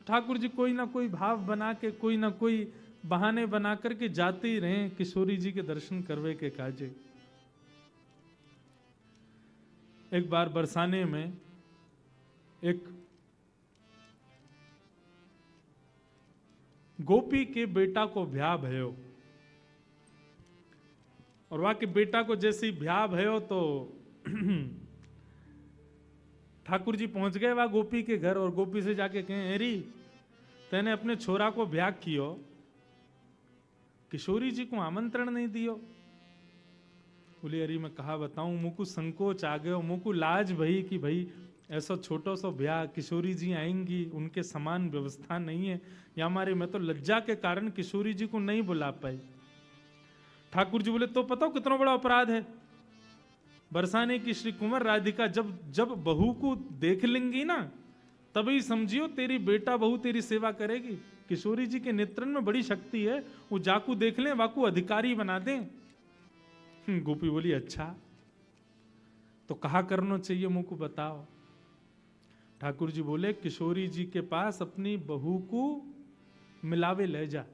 ठाकुर जी कोई ना कोई भाव बना के, कोई ना कोई बहाने बना करके जाते ही रहे किशोरी जी के दर्शन करवे के काजे। एक बार बरसाने में एक गोपी के बेटा को ब्याह भयो, और वहां के बेटा को जैसे ही ब्याह भयो तो ठाकुर जी पहुंच गए वहां गोपी के घर, और गोपी से जाके कहे, अरे तेने अपने छोरा को ब्याह कियो, किशोरी जी को आमंत्रण नहीं दियो। बोले, अरे मैं कहा बताऊं, मुझको संकोच आ गयो, मुझको लाज भई कि भाई ऐसा छोटो सो ब्याह, किशोरी जी आएंगी, उनके समान व्यवस्था नहीं है, या हमारे मैं तो लज्जा के कारण किशोरी जी को नहीं बुला पाई। ठाकुर जी बोले, तो पता कितना बड़ा अपराध है, बरसाने की श्री कुंवर राधिका जब बहू को देख लेंगी ना, तभी समझियो तेरी बेटा बहू तेरी सेवा करेगी। किशोरी जी के नेत्रन में बड़ी शक्ति है, वो जाकू देख लें, वाकू अधिकारी बना दें। गोपी बोली, अच्छा तो कहा करना चाहिए, मुझको बताओ। ठाकुर जी बोले, किशोरी जी के पास अपनी बहू को मिलावे ले जा।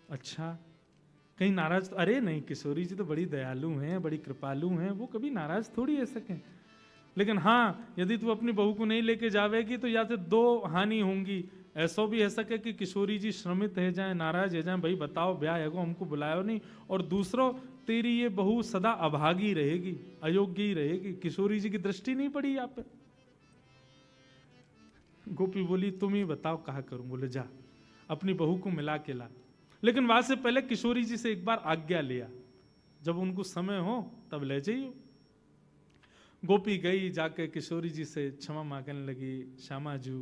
अच्छा, कहीं नाराज? अरे नहीं, किशोरी जी तो बड़ी दयालु हैं, बड़ी कृपालु हैं, वो कभी नाराज थोड़ी है सके। लेकिन हाँ, यदि तू अपनी बहू को नहीं लेके जावेगी तो या तो दो हानि होंगी। ऐसा भी है सके कि किशोरी जी श्रमित है जाए, नाराज है जाए, भाई बताओ ब्याह है, हमको बुलायो नहीं, और दूसरों तेरी ये बहू सदा अभागी रहेगी, अयोग्य ही रहेगी, किशोरी जी की दृष्टि नहीं पड़ी यहाँ पे। गोपी बोली, तुम ही बताओ कहा करूं। बोले, जा अपनी बहू को मिला के ला, लेकिन वहां से पहले किशोरी जी से एक बार आज्ञा लिया, जब उनको समय हो तब ले जाइयो। गोपी गई, जाके किशोरी जी से क्षमा मांगने लगी, श्यामा जी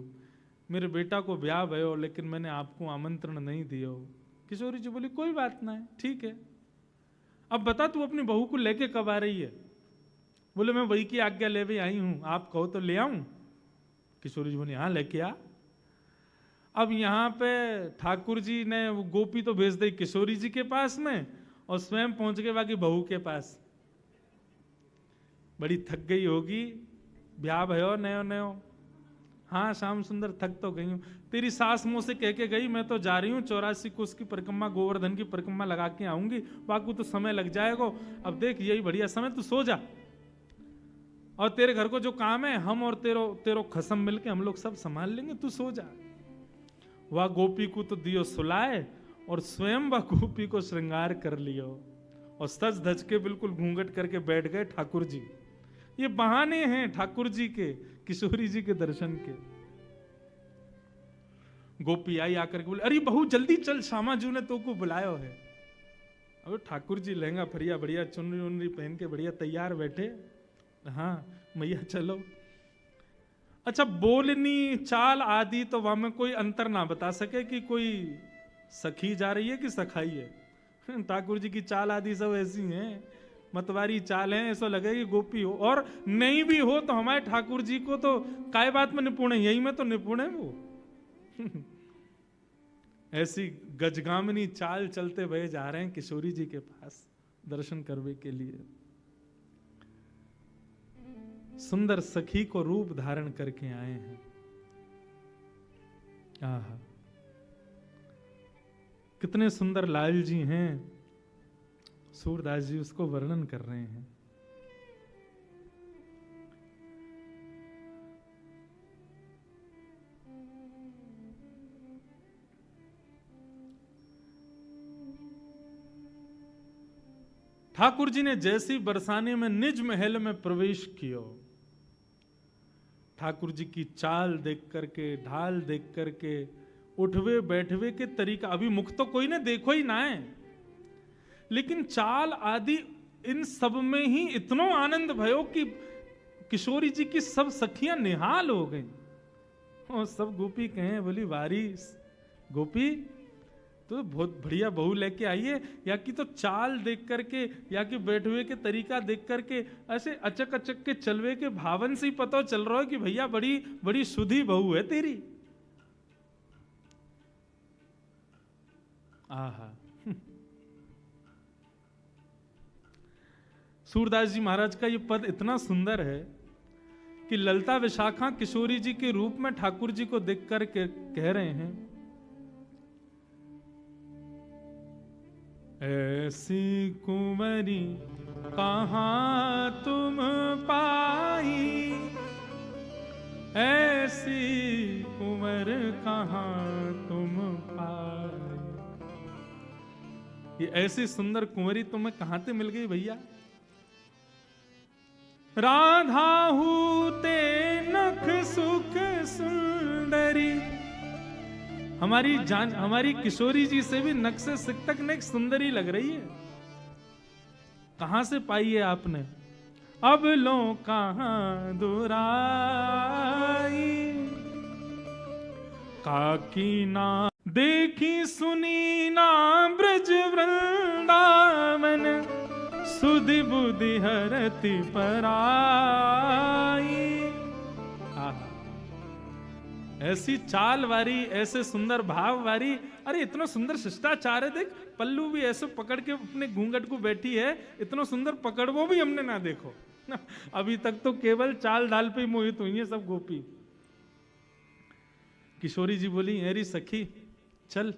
मेरे बेटा को ब्याह भयो, लेकिन मैंने आपको आमंत्रण नहीं दियो। किशोरी जी बोली, कोई बात ना है, ठीक है, अब बता तू अपनी बहू को लेके कब आ रही है। बोले, मैं वही की आज्ञा ले भी आई हूं, आप कहो तो ले आऊं। किशोरी जी बोली, हाँ लेके आ। अब यहाँ पे ठाकुर जी ने वो गोपी तो भेज दी किशोरी जी के पास में, और स्वयं पहुंच गए बाकी बहू के पास। बड़ी थक गई होगी, ब्याह भयो नयो नयो। हाँ श्याम सुंदर, थक तो गई हूं, तेरी सास मुंह से कह के गई मैं तो जा रही हूँ 84 कोस की परिक्रमा, गोवर्धन की परिक्रमा लगा के आऊंगी, बाकी तो समय लग जाएगा। अब देख यही बढ़िया समय, तू सो जा, और तेरे घर को जो काम है हम और तेरो खसम मिलके हम लोग सब संभाल लेंगे, तू सो जा। वह गोपी को तो दियो सुलाए, और स्वयं वह गोपी को श्रृंगार कर लियो, और सज धज के बिल्कुल घूंघट करके बैठ गए ठाकुर जी। ये बहाने हैं ठाकुर जी के, किशोरी जी के दर्शन के। गोपी आई आकर के बोले, अरे बहू जल्दी चल, श्यामा जी ने तो को बुलायो है। अब ठाकुर जी लहंगा फरिया बढ़िया चुनरी उनरी पहन के बढ़िया तैयार बैठे, हाँ मैया चलो। अच्छा, बोलनी चाल आदि तो वहां में कोई अंतर ना बता सके कि कोई सखी जा रही है कि सखाई है। ठाकुर जी की चाल आदि सब ऐसी हैं, मतवारी चाल है, ऐसा लगे कि गोपी हो, और नहीं भी हो तो हमारे ठाकुर जी को तो काय बात में निपुण है, यही में तो निपुण है वो। ऐसी गजगामिनी चाल चलते हुए जा रहे हैं किशोरी जी के पास दर्शन करने के लिए। सुंदर सखी को रूप धारण करके आए हैं। आहा, कितने सुंदर लाल जी हैं, सूरदास जी उसको वर्णन कर रहे हैं। ठाकुर जी ने जैसी बरसाने में निज महल में प्रवेश किया, ठाकुर जी की चाल देख करके, ढाल देख करके, उठवे बैठवे के तरीका, अभी मुख तो कोई ने देखो ही ना है, लेकिन चाल आदि इन सब में ही इतना आनंद भयो कि किशोरी जी की सब सखियां निहाल हो गई। और सब गोपी कहें, बोली वारी गोपी तो बहुत बढ़िया बहू लेके आई है, या कि तो चाल देख करके, या कि बैठे हुए के तरीका देख करके, ऐसे अचक अचक के चलवे के भावन से ही पता चल रहा है कि भैया बड़ी बड़ी सुधी बहू है तेरी। आहा, सूरदास जी महाराज का ये पद इतना सुंदर है कि ललिता विशाखा किशोरी जी के रूप में ठाकुर जी को देखकर के कह रहे हैं, ऐसी कुंवरी कहां तुम पाई, ऐसी कुंवर कहां तुम पाई। ये ऐसी सुंदर कुंवरी तुम्हें कहां से मिल गई भैया? राधा हूते नख सुख सुंदरी, हमारी किशोरी जी से भी नख से सिक तक नख सुंदरी लग रही है। कहां से पाई है आपने? अब लो कहां दुराई, काकी ना देखी सुनी ना ब्रज वृंदावन, सुधि बुद्धि हरति पराई। ऐसी चाल वारी, ऐसे सुंदर भाव वारी, अरे इतना सुंदर शिष्टाचार है, देख पल्लू भी ऐसे पकड़ के अपने घूंघट को बैठी है, इतना सुंदर पकड़ वो भी हमने ना देखो। अभी तक तो केवल चाल डाल पे मोहित हुई है सब गोपी। किशोरी जी बोली, अरे सखी चल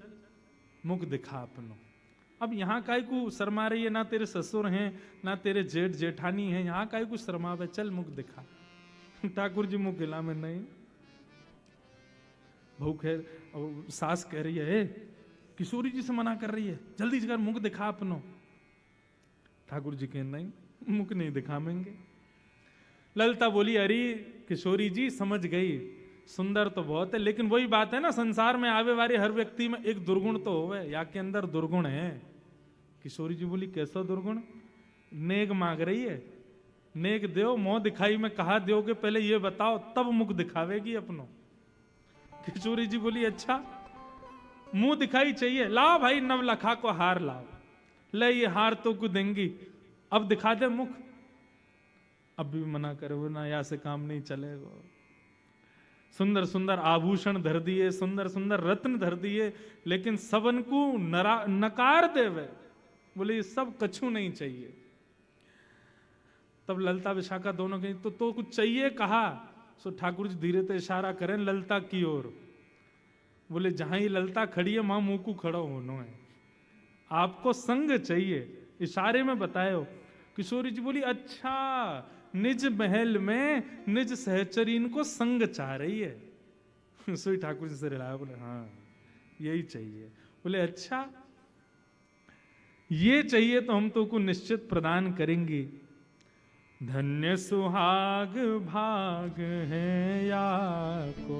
मुख दिखा अपनो। अब यहाँ काय को शर्मा रही है, ना तेरे ससुर हैं ना तेरे जेठ जेठानी हैं, यहाँ काय को शर्मावे, चल मुख दिखा। ठाकुर जी मुख गिला में नहीं। बहू खैर सास कह रही है, किशोरी जी से मना कर रही है, जल्दी से कर मुख दिखा अपनो। ठाकुर जी कह नहीं, मुख नहीं दिखावेंगे। ललिता बोली, अरे किशोरी जी समझ गई, सुंदर तो बहुत है, लेकिन वही बात है ना, संसार में आवे वाले हर व्यक्ति में एक दुर्गुण तो होवे, या के अंदर दुर्गुण है। किशोरी जी बोली, कैसा दुर्गुण? नेक मांग रही है, नेक दो, मुंह दिखाई में कहा दोगे, पहले ये बताओ तब मुख दिखावेगी अपनो। किशोरी जी बोली, अच्छा मुंह दिखाई चाहिए, लाओ भाई नवलखा को हार लाओ, ले ये हार तो को देंगी, अब दिखा दे मुख। अब भी मना करे, वो ना, यहाँ से काम नहीं चलेगा। सुंदर सुंदर आभूषण धर दिए, सुंदर सुंदर रत्न धर दिए, लेकिन सबन को नकार देवे, बोले ये सब कछु नहीं चाहिए। तब ललिता विशाखा दोनों कहीं तो कुछ चाहिए कहा। सो ठाकुर जी धीरे से इशारा करें ललिता की ओर, बोले जहां ही ललिता खड़ी है वहां मुंह को खड़ा होना है, आपको संग चाहिए, इशारे में बताए। किशोरी जी बोली, अच्छा निज महल में निज सहचरीन को संग चाह रही है। सोई ठाकुर जी से रिलाया, बोले हाँ यही चाहिए। बोले अच्छा ये चाहिए तो हम तो को निश्चित प्रदान करेंगे। धन्य सुहाग भाग है या को,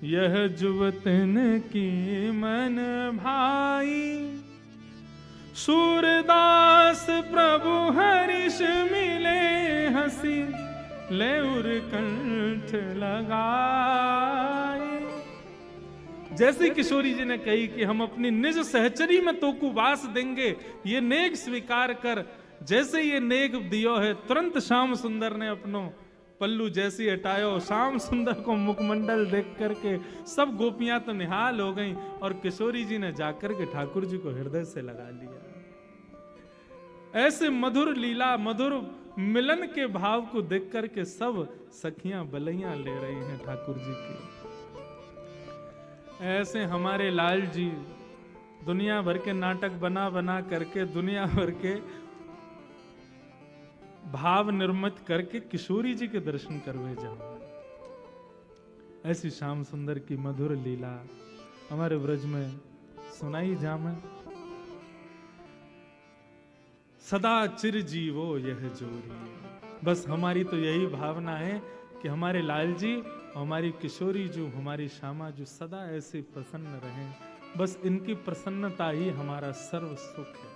यह जुवतन की मन भाई, सूरदास प्रभु हरिष मिले हंसी, ले उर कंठ लगाए। जैसे किशोरी जी ने कही कि हम अपनी निज सहचरी में तो को वास देंगे, ये नेक स्वीकार कर। जैसे ये नेक दियो है, तुरंत श्याम सुंदर ने अपनो पल्लू जैसी हटायो, श्याम सुंदर को मुखमंडल देख करके सब गोपियां तो निहाल हो गईं, और किशोरी जी ने जाकर के ठाकुर जी को हृदय से लगा लिया। ऐसे मधुर लीला, मधुर मिलन के भाव को देख करके सब सखियां बलैया ले रही हैं ठाकुर जी की। ऐसे हमारे लाल जी दुनिया भर के नाटक बना बना करके, दुनिया भर के भाव निर्मित करके किशोरी जी के दर्शन करवे जाओ। ऐसी श्याम सुंदर की मधुर लीला हमारे ब्रज में सुनाई जामे। सदा चिर जीवो यह जोरी, बस हमारी तो यही भावना है कि हमारे लाल जी, हमारी किशोरी जो, हमारी श्यामा जो सदा ऐसे प्रसन्न रहें, बस इनकी प्रसन्नता ही हमारा सर्व सुख है।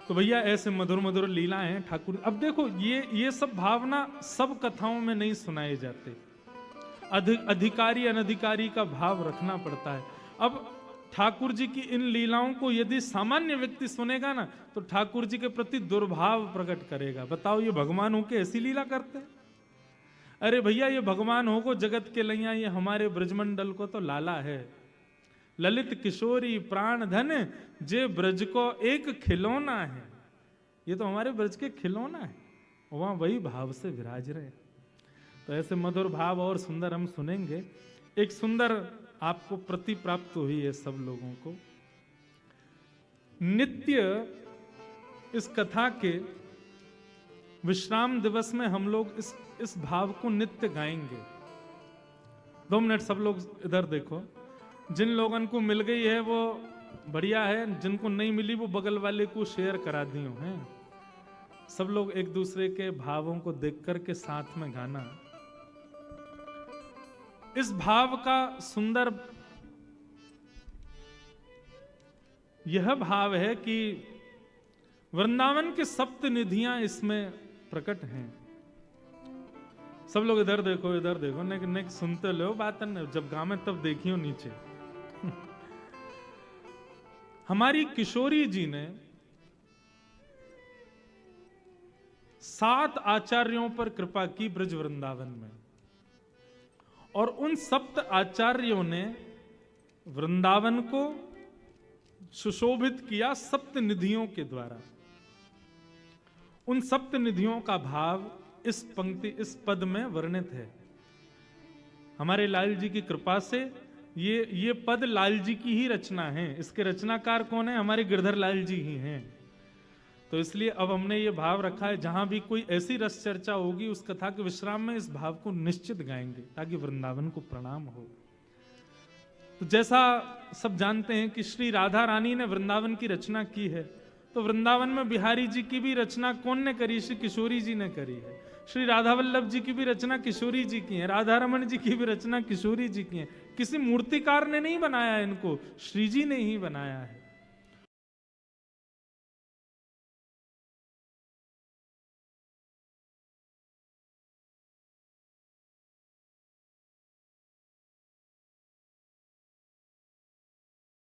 तो भैया ऐसे मधुर मधुर लीला हैं ठाकुर। अब देखो ये सब भावना सब कथाओं में नहीं सुनाए जाते, अधिकारी अनधिकारी का भाव रखना पड़ता है। अब ठाकुर जी की इन लीलाओं को यदि सामान्य व्यक्ति सुनेगा ना, तो ठाकुर जी के प्रति दुर्भाव प्रकट करेगा। बताओ ये भगवान होके ऐसी लीला करते हैं? अरे भैया ये भगवान हो को जगत के लैया, ये हमारे ब्रजमंडल को तो लाला है। ललित किशोरी प्राण धन जे ब्रज को एक खिलौना है, ये तो हमारे ब्रज के खिलौना है। वहां वही भाव से विराज रहे। तो ऐसे मधुर भाव और सुंदर हम सुनेंगे। एक सुंदर आपको प्रति प्राप्त हुई है सब लोगों को। नित्य इस कथा के विश्राम दिवस में हम लोग इस भाव को नित्य गाएंगे। 2 मिनट सब लोग इधर देखो। जिन लोगों को मिल गई है वो बढ़िया है, जिनको नहीं मिली वो बगल वाले को शेयर करा दी हैं। सब लोग एक दूसरे के भावों को देख करके साथ में गाना। इस भाव का सुंदर यह भाव है कि वृंदावन के सप्त निधियां इसमें प्रकट हैं। सब लोग इधर देखो, इधर देखो, नेक सुनते लो बात, जब गावे तब देखियो नीचे। हमारी किशोरी जी ने 7 आचार्यों पर कृपा की ब्रज वृंदावन में, और उन सप्त आचार्यों ने वृंदावन को सुशोभित किया सप्त निधियों के द्वारा। उन सप्त निधियों का भाव इस पंक्ति, इस पद में वर्णित है। हमारे लाल जी की कृपा से ये पद लाल जी की ही रचना है। इसके रचनाकार कौन है? हमारे गिरधर लाल जी ही हैं। तो इसलिए अब हमने ये भाव रखा है, जहां भी कोई ऐसी रस चर्चा होगी उस कथा के विश्राम में इस भाव को निश्चित गाएंगे, ताकि वृंदावन को प्रणाम हो। तो जैसा सब जानते हैं कि श्री राधा रानी ने वृंदावन की रचना की है, तो वृंदावन में बिहारी जी की भी रचना कौन ने करी? श्री किशोरी जी ने करी है। श्री राधा वल्लभ जी की भी रचना किशोरी जी की है। राधा रमन जी की भी रचना किशोरी जी की है। किसी मूर्तिकार ने नहीं बनाया इनको, श्री जी ने ही बनाया है।